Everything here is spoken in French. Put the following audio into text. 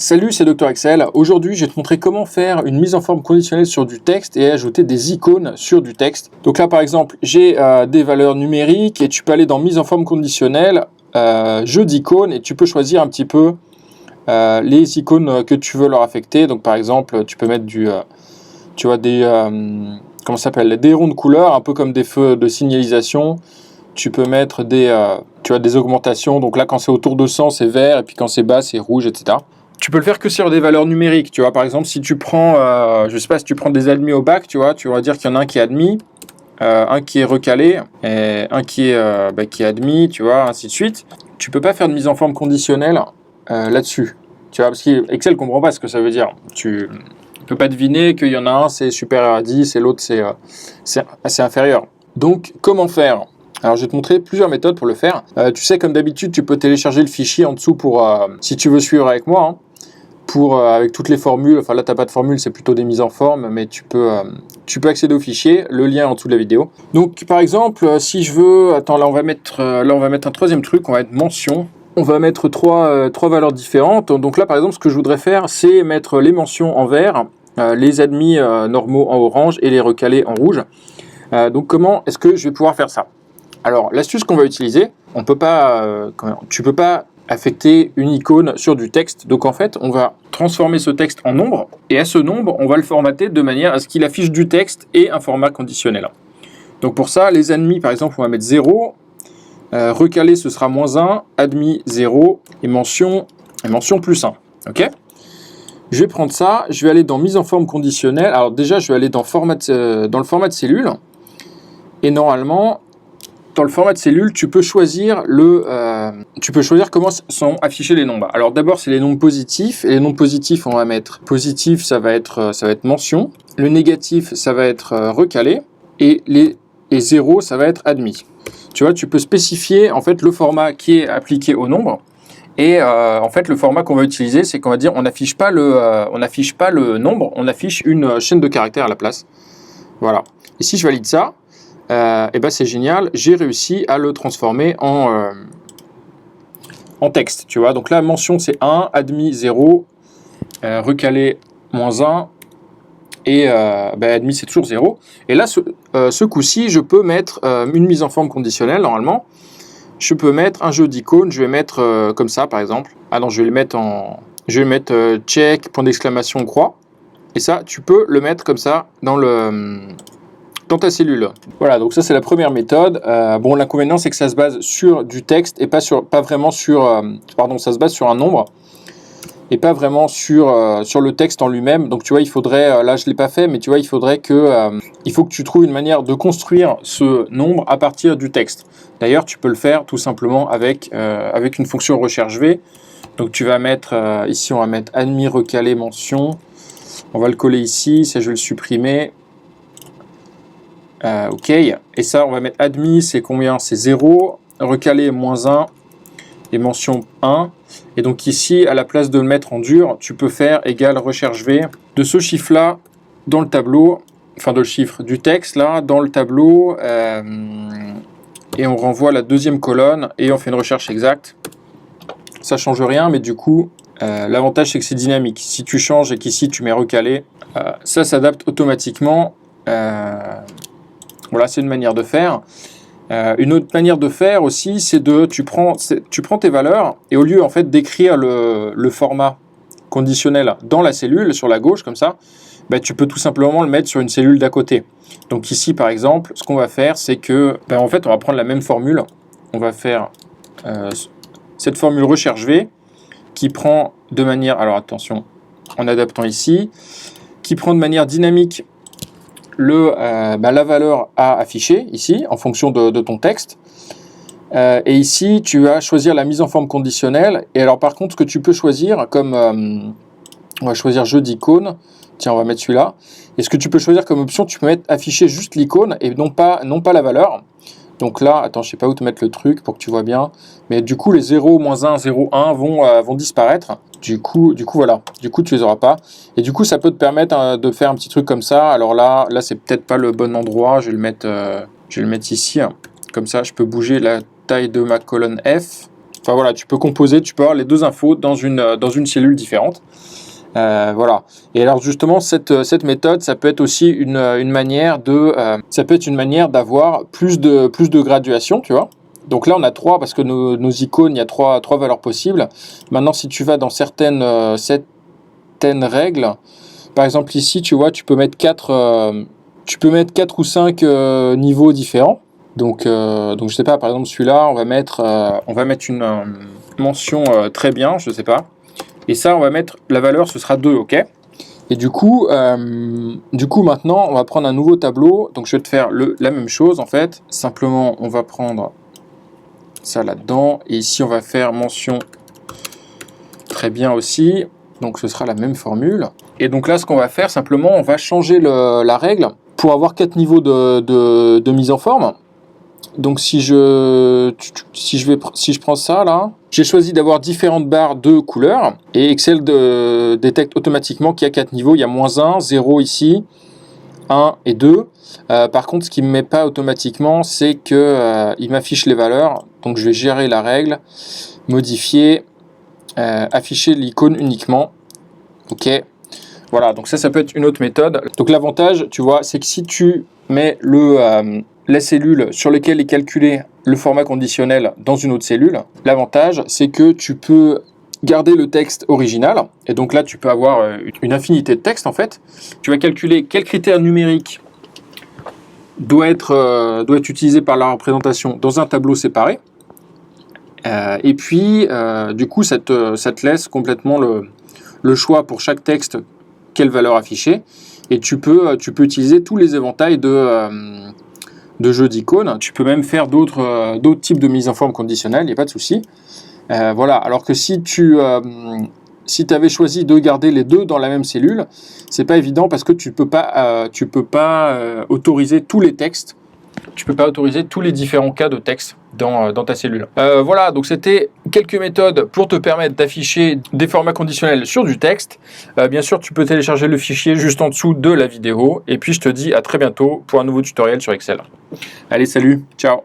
Salut, c'est Dr Excel. Aujourd'hui, je vais te montrer comment faire une mise en forme conditionnelle sur du texte et ajouter des icônes sur du texte. Donc là, par exemple, j'ai des valeurs numériques et tu peux aller dans mise en forme conditionnelle, jeu d'icônes, et tu peux choisir un petit peu les icônes que tu veux leur affecter. Donc par exemple, tu peux mettre comment ça s'appelle, des ronds de couleur, un peu comme des feux de signalisation. Tu peux mettre des augmentations. Donc là, quand c'est autour de 100, c'est vert, et puis quand c'est bas, c'est rouge, etc. Tu peux le faire que sur des valeurs numériques, tu vois. Par exemple, si tu prends, je sais pas, si tu prends des admis au bac, tu vas dire qu'il y en a un qui est admis, un qui est recalé, et un qui est admis, tu vois, ainsi de suite. Tu peux pas faire de mise en forme conditionnelle là-dessus, tu vois, parce qu'Excel comprend pas ce que ça veut dire. Tu peux pas deviner qu'il y en a un, c'est supérieur à 10, et l'autre, c'est inférieur. Donc, comment faire ? Alors, je vais te montrer plusieurs méthodes pour le faire. Tu sais, comme d'habitude, tu peux télécharger le fichier en dessous pour, si tu veux suivre avec moi, hein. Avec toutes les formules, enfin là t'as pas de formule, c'est plutôt des mises en forme, mais tu peux accéder au fichier, le lien est en dessous de la vidéo. Donc par exemple, si je veux, attends, là on va mettre un troisième truc, on va mettre mention. On va mettre trois valeurs différentes. Donc là par exemple, ce que je voudrais faire, c'est mettre les mentions en vert, les admis normaux en orange et les recalés en rouge. Donc comment est-ce que je vais pouvoir faire ça ? Alors l'astuce qu'on va utiliser, tu peux pas affecter une icône sur du texte. Donc en fait, on va transformer ce texte en nombre, et à ce nombre, on va le formater de manière à ce qu'il affiche du texte et un format conditionnel. Donc pour ça, les admis, par exemple, on va mettre 0, recalé, ce sera -1, admis 0, et mention plus 1. Ok ? Je vais prendre ça, je vais aller dans mise en forme conditionnelle. Alors déjà, je vais aller dans le format de cellule, et normalement, dans le format de cellule, tu peux choisir comment sont affichés les nombres. Alors d'abord, c'est les nombres positifs. Et les nombres positifs, on va mettre positif, ça va être mention. Le négatif, ça va être recalé. Et les zéros, ça va être admis. Tu vois, tu peux spécifier en fait le format qui est appliqué au nombre. Et en fait, le format qu'on va utiliser, c'est qu'on va dire on n'affiche pas le nombre, on affiche une chaîne de caractères à la place. Voilà. Et si je valide ça, c'est génial, j'ai réussi à le transformer en texte, tu vois. Donc là, mention c'est 1, admis 0, recalé -1, et admis c'est toujours 0. Et là, ce coup-ci, je peux mettre une mise en forme conditionnelle, normalement. Je peux mettre un jeu d'icônes, je vais mettre comme ça, par exemple. Ah non, je vais le mettre check, point d'exclamation, croix. Et ça, tu peux le mettre comme ça dans ta cellule. Voilà, donc ça c'est la première méthode. L'inconvénient c'est que ça se base sur du texte et ça se base sur un nombre et pas vraiment sur le texte en lui-même. Donc tu vois, il faudrait, là je l'ai pas fait, mais tu vois, il faut que tu trouves une manière de construire ce nombre à partir du texte. D'ailleurs, tu peux le faire tout simplement avec une fonction recherche V. Donc tu vas mettre, ici on va mettre admis recalé mention. On va le coller ici, ça je vais le supprimer. Ok, et ça on va mettre admis, c'est combien ? C'est 0, recalé -1 et mention 1. Et donc ici, à la place de le mettre en dur, tu peux faire égal recherche V de ce chiffre là dans le tableau, enfin de le chiffre du texte là dans le tableau, et on renvoie la deuxième colonne et on fait une recherche exacte. Ça change rien, mais du coup l'avantage c'est que c'est dynamique. Si tu changes et qu'ici tu mets recalé, ça s'adapte automatiquement. Voilà, c'est une manière de faire. Une autre manière de faire aussi, c'est tu prends tes valeurs et au lieu en fait d'écrire le format conditionnel dans la cellule sur la gauche comme ça, tu peux tout simplement le mettre sur une cellule d'à côté. Donc ici par exemple, ce qu'on va faire, c'est que en fait on va prendre la même formule. On va faire cette formule recherche V qui prend de manière, alors attention, en adaptant ici, qui prend de manière dynamique la valeur à afficher ici en fonction de ton texte, et ici tu vas choisir la mise en forme conditionnelle. Et alors par contre, ce que tu peux choisir comme on va choisir jeu d'icônes, tiens on va mettre celui-là, et ce que tu peux choisir comme option, tu peux mettre afficher juste l'icône et non pas la valeur. Donc là, attends, je sais pas où te mettre le truc pour que tu vois bien, mais du coup les 0, -1, 0, 1 vont disparaître. Du coup, voilà. Du coup, tu les auras pas. Et du coup, ça peut te permettre de faire un petit truc comme ça. Alors là, c'est peut-être pas le bon endroit. Je vais le mettre ici. Comme ça, je peux bouger la taille de ma colonne F. Enfin voilà, tu peux composer, tu peux avoir les deux infos dans une cellule différente. Voilà. Et alors justement, cette méthode, ça peut être aussi une manière d'avoir plus de graduation, tu vois. Donc là, on a 3 parce que nos icônes, il y a trois valeurs possibles. Maintenant, si tu vas dans certaines règles, par exemple ici, tu vois, tu peux mettre 4 ou 5 niveaux différents. Donc je sais pas, par exemple celui-là, on va mettre une mention très bien, je sais pas. Et ça, on va mettre la valeur, ce sera 2, ok. Et du coup, maintenant, on va prendre un nouveau tableau. Donc je vais te faire la même chose en fait. Simplement, on va prendre ça là-dedans. Et ici, on va faire mention très bien aussi. Donc ce sera la même formule. Et donc là, ce qu'on va faire, simplement, on va changer la règle pour avoir 4 niveaux de mise en forme. Donc si je prends ça là, j'ai choisi d'avoir différentes barres de couleurs et Excel détecte automatiquement qu'il y a 4 niveaux. Il y a -1, 0 ici, 1 et 2. Par contre, ce qu'il ne me met pas automatiquement, c'est que il m'affiche les valeurs. Donc je vais gérer la règle, modifier, afficher l'icône uniquement. Ok. Voilà, donc ça peut être une autre méthode. Donc l'avantage, tu vois, c'est que si tu mets la cellule sur laquelle est calculé le format conditionnel dans une autre cellule, l'avantage, c'est que tu peux garder le texte original. Et donc là, tu peux avoir une infinité de textes, en fait. Tu vas calculer quel critère numérique doit être utilisé par la représentation dans un tableau séparé. Et puis, du coup, ça te laisse complètement le choix pour chaque texte, quelle valeur afficher, et tu peux utiliser tous les éventails de jeux d'icônes. Tu peux même faire d'autres types de mise en forme conditionnelle, il n'y a pas de souci. Voilà, alors que si tu avais choisi de garder les deux dans la même cellule, c'est pas évident parce que tu peux pas autoriser tous les textes. Tu peux pas autoriser tous les différents cas de texte dans ta cellule. Voilà, donc c'était quelques méthodes pour te permettre d'afficher des formats conditionnels sur du texte. Bien sûr, tu peux télécharger le fichier juste en dessous de la vidéo. Et puis, je te dis à très bientôt pour un nouveau tutoriel sur Excel. Allez, salut, ciao!